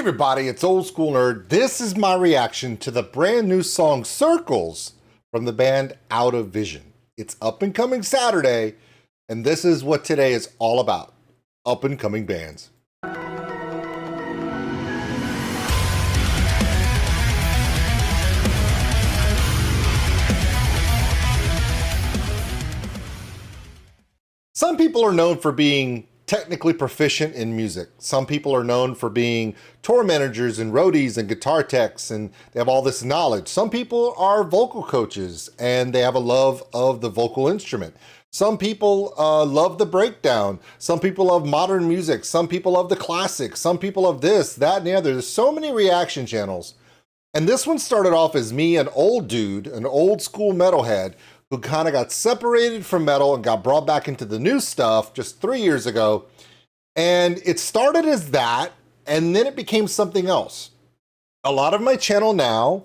everybody, it's Old School Nerd. This is my reaction to the brand new song Circles from the band Out of Vision. It's up and coming Saturday, and this is what today is all about. Up and coming bands. Some people are known for being technically proficient in music. Some people are known for being tour managers and roadies and guitar techs, and they have all this knowledge. Some people are vocal coaches and they have a love of the vocal instrument. Some people love the breakdown. Some people love modern music. Some people love the classics. Some people love this, that, and the other. There's so many reaction channels. And this one started off as me, an old dude, an old school metalhead, who kind of got separated from metal and got brought back into the new stuff just 3 years ago. And it started as that, and then it became something else. A lot of my channel now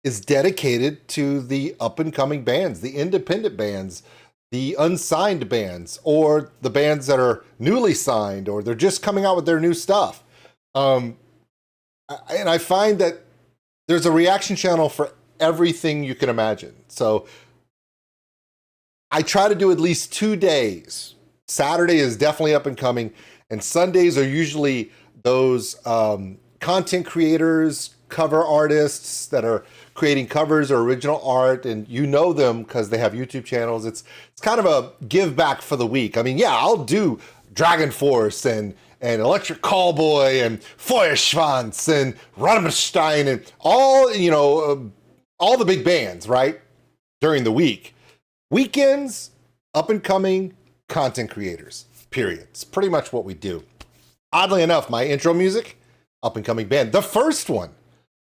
is dedicated to the up-and-coming bands, the independent bands, the unsigned bands, or the bands that are newly signed, or they're just coming out with their new stuff. And I find that there's a reaction channel for everything you can imagine. So I try to do at least 2 days. Saturday is definitely up and coming, and Sundays are usually those content creators, cover artists that are creating covers or original art, and you know them because they have YouTube channels. It's kind of a give back for the week. I mean, yeah, I'll do Dragon Force and Electric Callboy and Feuerschwanz and Rammstein and all, you know, all the big bands, right? During the week. Weekends, up and coming content creators, period. It's pretty much what we do. Oddly enough, my intro music, up and coming band, the first one,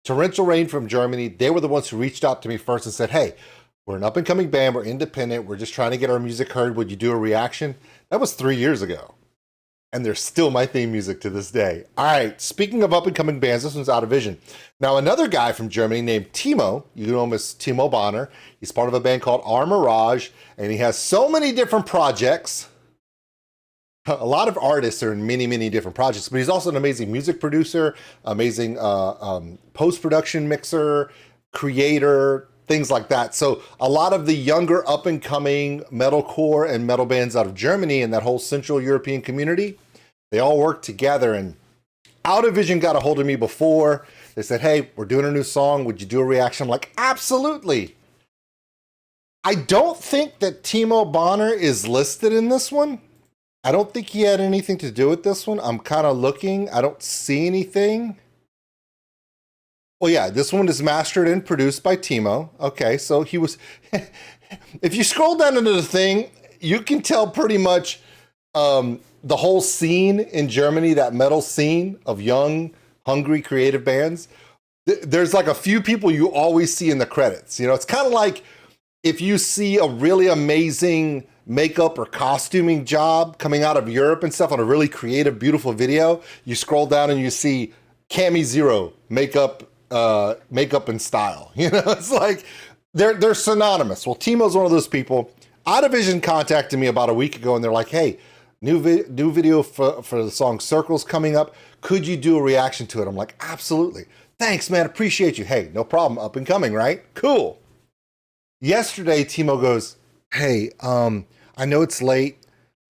Torrential Rain from Germany, they were the ones who reached out to me first and said, hey, we're an up and coming band, we're independent, we're just trying to get our music heard, would you do a reaction? That was 3 years ago. And they're still my theme music to this day. All right, speaking of up-and-coming bands, this one's Out of Vision. Now, another guy from Germany named Timo, you know him as Timo Bonner. He's part of a band called Our Mirage, and he has so many different projects. A lot of artists are in many, many different projects, but he's also an amazing music producer, amazing post-production mixer, creator, things like that. So a lot of the younger up-and-coming metalcore and metal bands out of Germany and that whole Central European community, they all work together. And Out of Vision got a hold of me before. They said, hey, we're doing a new song. Would you do a reaction? I'm like, absolutely. I don't think that Timo Bonner is listed in this one. I don't think he had anything to do with this one. I'm kind of looking. I don't see anything. Well, yeah, this one is mastered and produced by Timo. Okay, so he was... If you scroll down into the thing, you can tell pretty much the whole scene in Germany, that metal scene of young, hungry, creative bands. There's like a few people you always see in the credits. You know, it's kind of like if you see a really amazing makeup or costuming job coming out of Europe and stuff on a really creative, beautiful video, you scroll down and you see Cami Zero makeup and style. You know, it's like they're synonymous. Well, Timo's one of those people. Out of Vision contacted me about a week ago, and they're like, hey, new video for the song Circles coming up. Could you do a reaction to it? I'm like, absolutely. Thanks, man. Appreciate you. Hey, no problem. Up and coming, right? Cool. Yesterday, Timo goes, hey, I know it's late.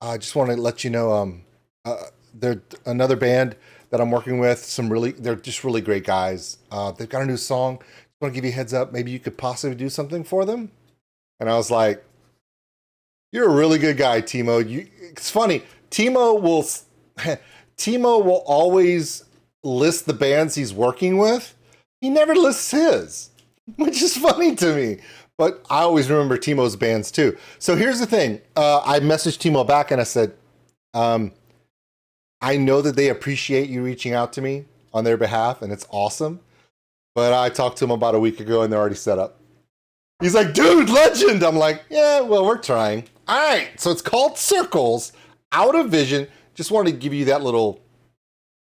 I just want to let you know they're another band that I'm working with. They're just really great guys. They've got a new song. Just want to give you a heads up. Maybe you could possibly do something for them. And I was like, you're a really good guy, Timo. It's funny. Timo will always list the bands he's working with. He never lists his, which is funny to me. But I always remember Timo's bands too. So here's the thing. I messaged Timo back and I said, I know that they appreciate you reaching out to me on their behalf, and it's awesome. But I talked to him about a week ago, and they're already set up. He's like, dude, legend. I'm like, yeah, well, we're trying. All right, so it's called Circles, Out of Vision. Just wanted to give you that little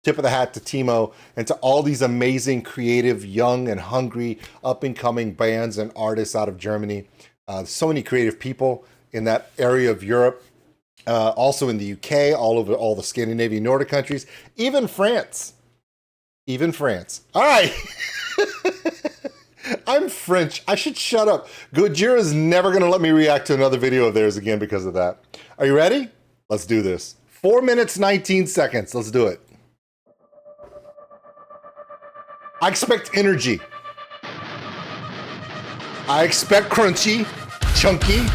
tip of the hat to Timo and to all these amazing, creative, young and hungry, up-and-coming bands and artists out of Germany. So many creative people in that area of Europe. Also in the UK, all over all the Scandinavian Nordic countries, even France. Even France. All right. I'm French. I should shut up. Gojira's never going to let me react to another video of theirs again because of that. Are you ready? Let's do this. 4 minutes, 19 seconds. Let's do it. I expect energy. I expect crunchy, chunky.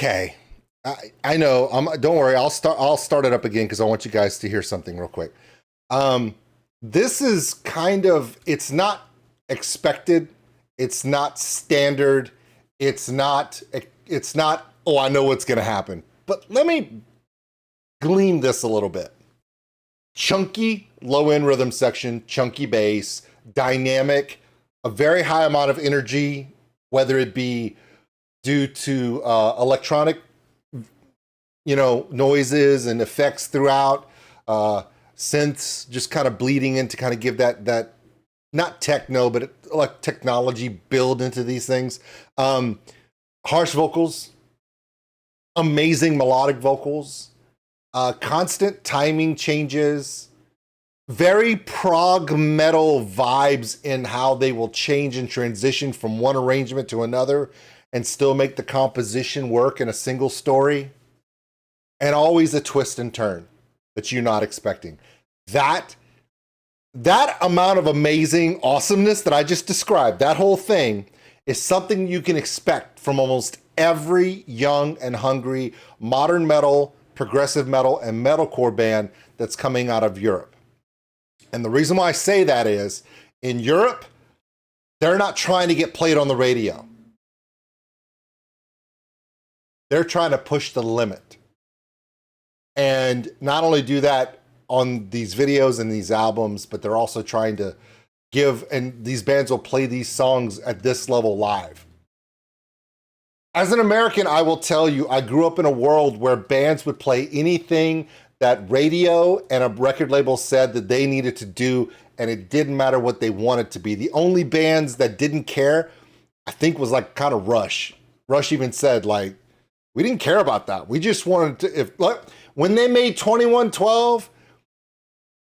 Okay, I know. Don't worry. I'll start it up again because I want you guys to hear something real quick. This is kind of, it's not expected. It's not standard. It's not, oh, I know what's going to happen. But let me glean this a little bit. Chunky low-end rhythm section, chunky bass, dynamic, a very high amount of energy, whether it be due to electronic, noises and effects throughout, synths just kind of bleeding in to kind of give that not techno, but like technology build into these things. Harsh vocals, amazing melodic vocals, constant timing changes, very prog metal vibes in how they will change and transition from one arrangement to another and still make the composition work in a single story. And always a twist and turn that you're not expecting. That amount of amazing awesomeness that I just described, that whole thing, is something you can expect from almost every young and hungry modern metal, progressive metal, and metalcore band that's coming out of Europe. And the reason why I say that is, in Europe, they're not trying to get played on the radio. They're trying to push the limit. And not only do that on these videos and these albums, but they're also trying to give, and these bands will play these songs at this level live. As an American, I will tell you, I grew up in a world where bands would play anything that radio and a record label said that they needed to do, and it didn't matter what they wanted to be. The only bands that didn't care, I think, was like kind of Rush. Rush even said, like, we didn't care about that. We just wanted to, when they made 2112,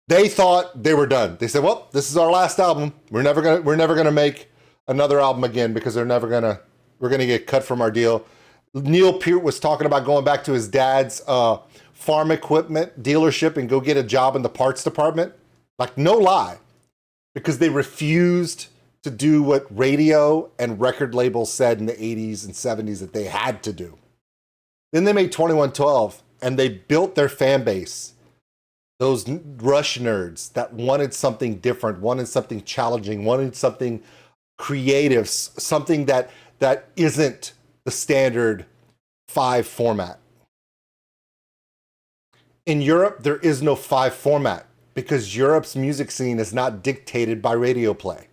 they thought they were done. They said, well, this is our last album. We're never gonna make another album again because we're gonna get cut from our deal. Neil Peart was talking about going back to his dad's farm equipment dealership and go get a job in the parts department. Like, no lie, because they refused to do what radio and record labels said in the 80s and 70s that they had to do. Then they made 2112 and they built their fan base. Those Rush nerds that wanted something different, wanted something challenging, wanted something creative, something that isn't the standard 5 format. In Europe, there is no 5 format because Europe's music scene is not dictated by radio play.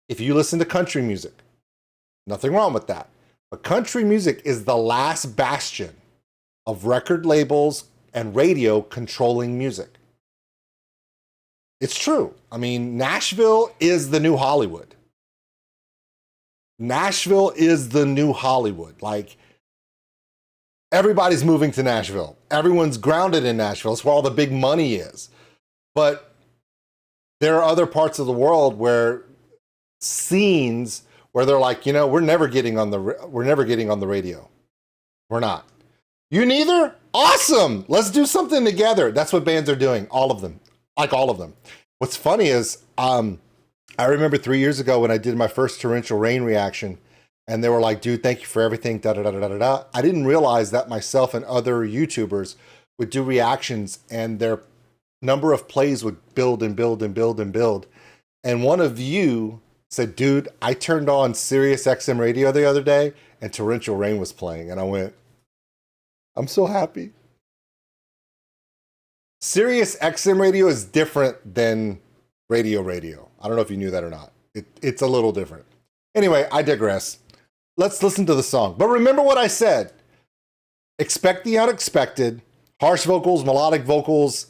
If you listen to country music, nothing wrong with that. But country music is the last bastion of record labels and radio controlling music. It's true. I mean, Nashville is the new Hollywood. Nashville is the new Hollywood. Like, everybody's moving to Nashville. Everyone's grounded in Nashville. It's where all the big money is. But there are other parts of the world where scenes where they're like, we're never getting on the radio. We're not. You neither? Awesome. Let's do something together. That's what bands are doing. All of them. Like all of them. What's funny is, I remember 3 years ago when I did my first Torrential Rain reaction, and they were like, dude, thank you for everything, da-da-da-da-da-da. I didn't realize that myself and other YouTubers would do reactions, and their number of plays would build and build and build and build. And one of you said, dude, I turned on Sirius XM radio the other day, and Torrential Rain was playing. And I went, I'm so happy. Sirius XM radio is different than radio. I don't know if you knew that or not. It's a little different. Anyway, I digress. Let's listen to the song. But remember what I said. Expect the unexpected. Harsh vocals, melodic vocals,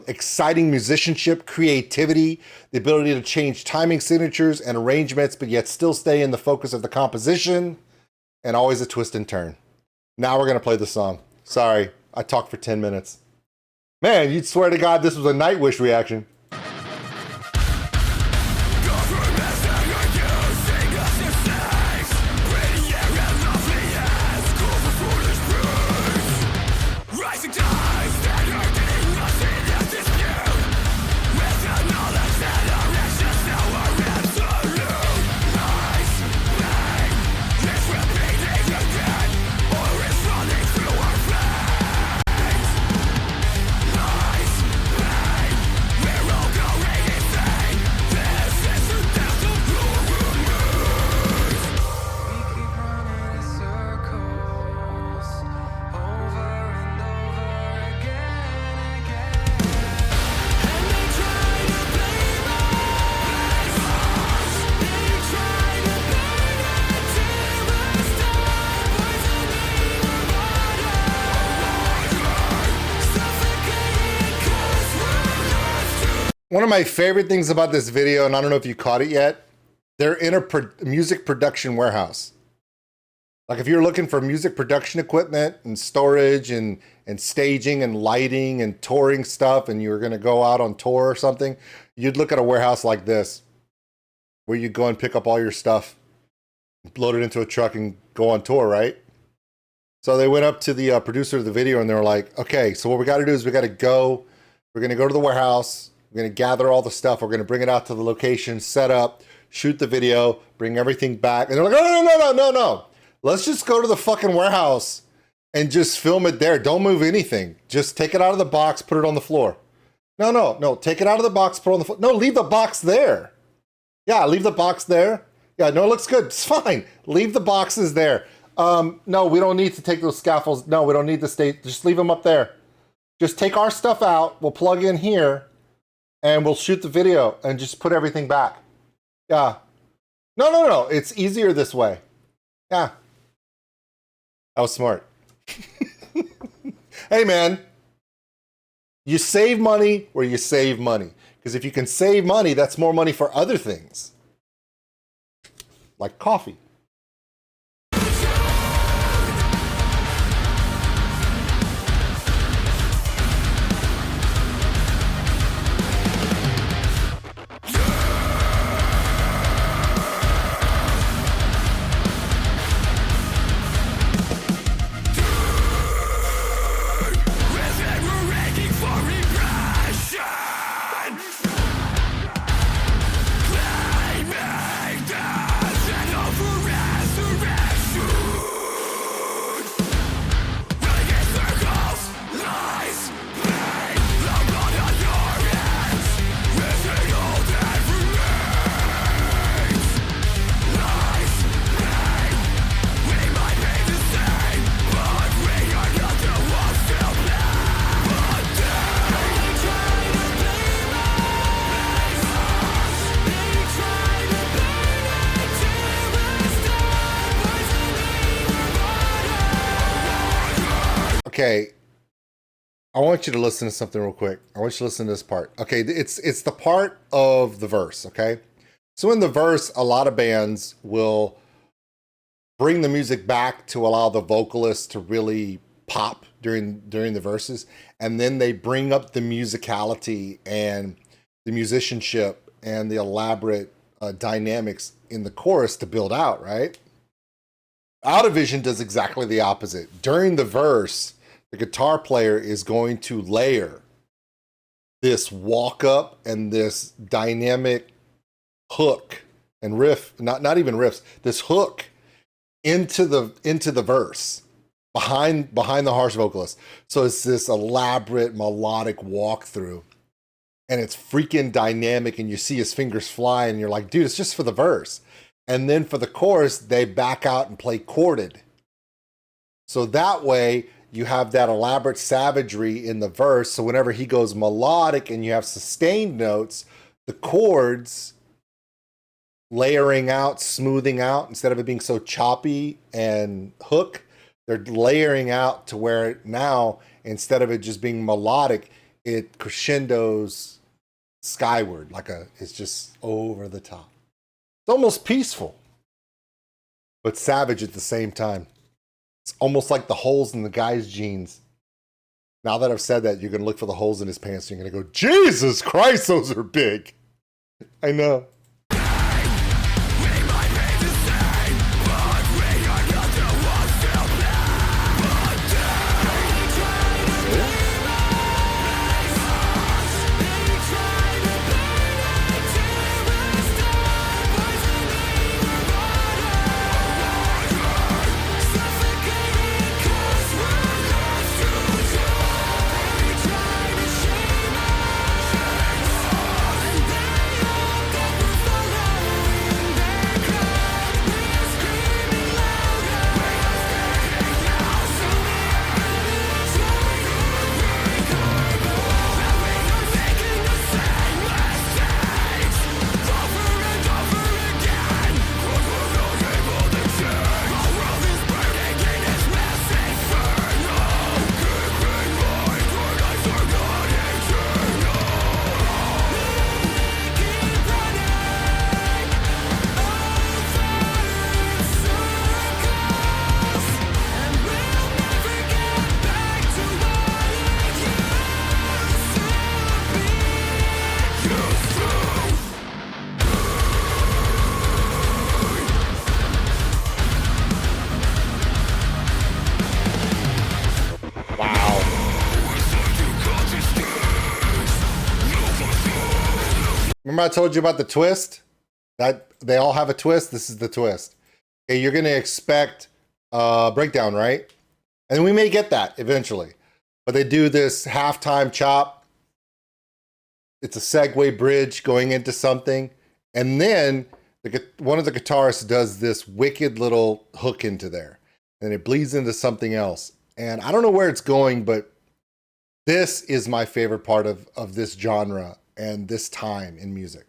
exciting musicianship, creativity, the ability to change timing signatures and arrangements, but yet still stay in the focus of the composition, and always a twist and turn. Now we're going to play the song. Sorry, I talked for 10 minutes. Man, you'd swear to God this was a Nightwish reaction. One of my favorite things about this video, and I don't know if you caught it yet, they're in a music production warehouse. Like if you're looking for music production equipment and storage and staging and lighting and touring stuff, and you're gonna go out on tour or something, you'd look at a warehouse like this, where you go and pick up all your stuff, load it into a truck and go on tour, right? So they went up to the producer of the video and they were like, okay, so what we gotta do is we're gonna go to the warehouse, we're going to gather all the stuff. We're going to bring it out to the location, set up, shoot the video, bring everything back. And they're like, no. Let's just go to the fucking warehouse and just film it there. Don't move anything. Just take it out of the box, put it on the floor. No. Take it out of the box, put it on the floor. No, leave the box there. Yeah, leave the box there. Yeah, no, it looks good. It's fine. Leave the boxes there. No, we don't need to take those scaffolds. No, we don't need to stay. Just leave them up there. Just take our stuff out. We'll plug in here. And we'll shoot the video and just put everything back. Yeah. No. It's easier this way. Yeah. That was smart. Hey, man. You save money where you save money. Because if you can save money, that's more money for other things. Like coffee. Okay, I want you to listen to something real quick. I want you to listen to this part. Okay, it's the part of the verse, okay? So in the verse, a lot of bands will bring the music back to allow the vocalist to really pop during the verses, and then they bring up the musicality and the musicianship and the elaborate dynamics in the chorus to build out, right? Out of Vision does exactly the opposite. During the verse, the guitar player is going to layer this walk up and this dynamic hook and riff, not even riffs, this hook into the verse behind the harsh vocalist. So it's this elaborate melodic walkthrough, and it's freaking dynamic, and you see his fingers fly and you're like, dude, it's just for the verse. And then for the chorus, they back out and play chorded. So that way you have that elaborate savagery in the verse. So whenever he goes melodic and you have sustained notes, the chords layering out, smoothing out, instead of it being so choppy and hook, they're layering out to where now, instead of it just being melodic, it crescendos skyward, it's just over the top. It's almost peaceful, but savage at the same time. It's almost like the holes in the guy's jeans. Now that I've said that, you're going to look for the holes in his pants and you're going to go, Jesus Christ, those are big. I know. Remember I told you about the twist? That they all have a twist? This is the twist. Okay, you're going to expect a breakdown, right? And we may get that eventually. But they do this halftime chop. It's a segue bridge going into something. And then one of the guitarists does this wicked little hook into there. And it bleeds into something else. And I don't know where it's going, but this is my favorite part of this genre and this time in music.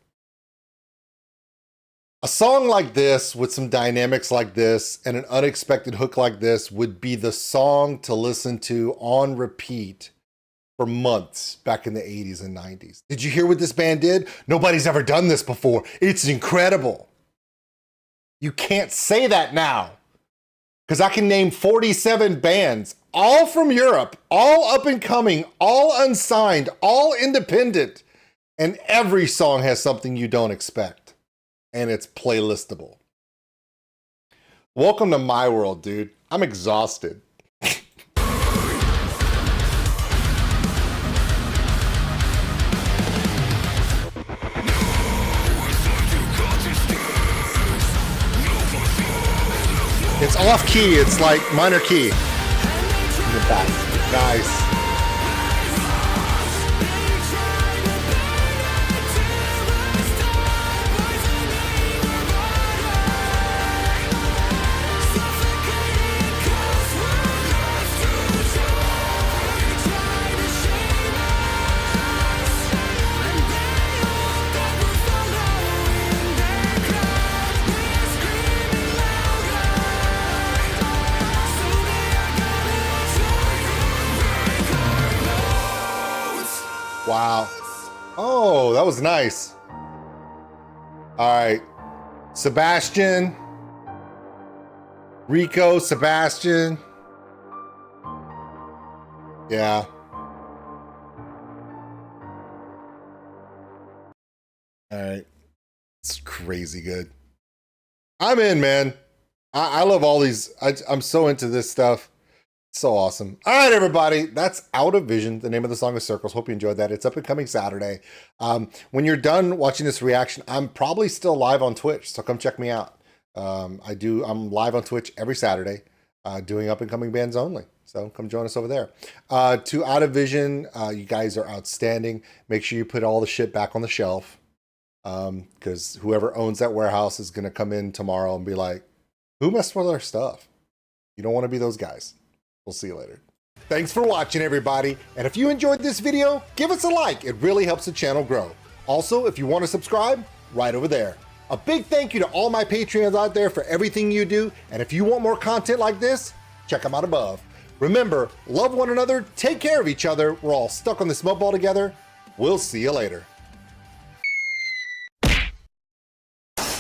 A song like this with some dynamics like this and an unexpected hook like this would be the song to listen to on repeat for months back in the 80s and 90s. Did you hear what this band did? Nobody's ever done this before. It's incredible. You can't say that now because I can name 47 bands, all from Europe, all up and coming, all unsigned, all independent. And every song has something you don't expect. And it's playlistable. Welcome to my world, dude. I'm exhausted. It's off key. It's like minor key. In the back. Nice. Wow. Oh, that was nice. All right. Sebastian. Rico, Sebastian. Yeah. All right. It's crazy good. I'm in, man. I love all these. I'm so into this stuff. So awesome. All right, everybody. That's Out of Vision. The name of the song is Circles. Hope you enjoyed that. It's up and coming Saturday. When you're done watching this reaction, I'm probably still live on Twitch, so come check me out. I'm live on Twitch every Saturday, doing up and coming bands only. So come join us over there. To Out of Vision, you guys are outstanding. Make sure you put all the shit back on the shelf, because whoever owns that warehouse is going to come in tomorrow and be like, who messed with our stuff? You don't want to be those guys. We'll see you later. Thanks for watching, everybody. And if you enjoyed this video, give us a like. It really helps the channel grow. Also, if you want to subscribe, right over there. A big thank you to all my Patreons out there for everything you do. And if you want more content like this, check them out above. Remember, love one another, take care of each other. We're all stuck on this smoke ball together. We'll see you later.